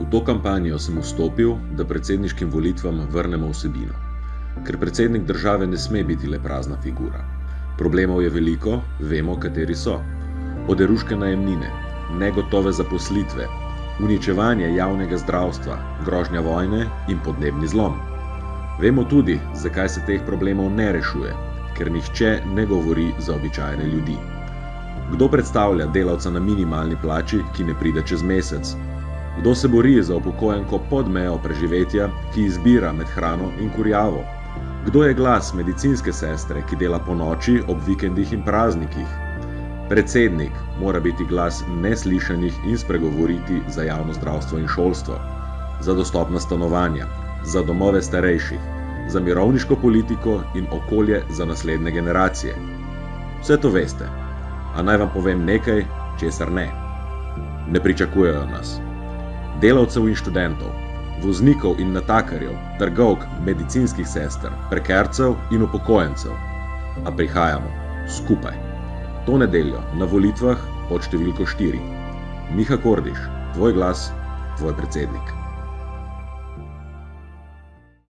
V to kampanjo sem vstopil, da predsedniškim volitvam vrnemo vsebino. Ker predsednik države ne sme biti le prazna figura. Problemov je veliko, vemo, kateri so. Oderuške najemnine, negotove zaposlitve, uničevanje javnega zdravstva, grožnja vojne in podnebni zlom. Vemo tudi, zakaj se teh problemov ne rešuje, ker nihče ne govori za običajne ljudi. Kdo predstavlja delavca na minimalni plači, ki ne pride čez mesec? Kdo se bori za upokojenko pod mejo preživetja, ki izbira med hrano in kurjavo? Kdo je glas medicinske sestre, ki dela po noči, ob vikendih in praznikih? Predsednik mora biti glas neslišanih in spregovoriti za javno zdravstvo in šolstvo, za dostopna stanovanja, za domove starejših, za mirovniško politiko in okolje za naslednje generacije. Vse to veste, a naj vam povem nekaj, česar ne. Ne pričakujejo nas. Delavcev in študentov, voznikov in natakarjev, trgovk, medicinskih sester, prekarcev in upokojencev. A prihajamo, skupaj. To nedeljo na volitvah pod številko 4. Miha Kordiš, tvoj glas, tvoj predsednik.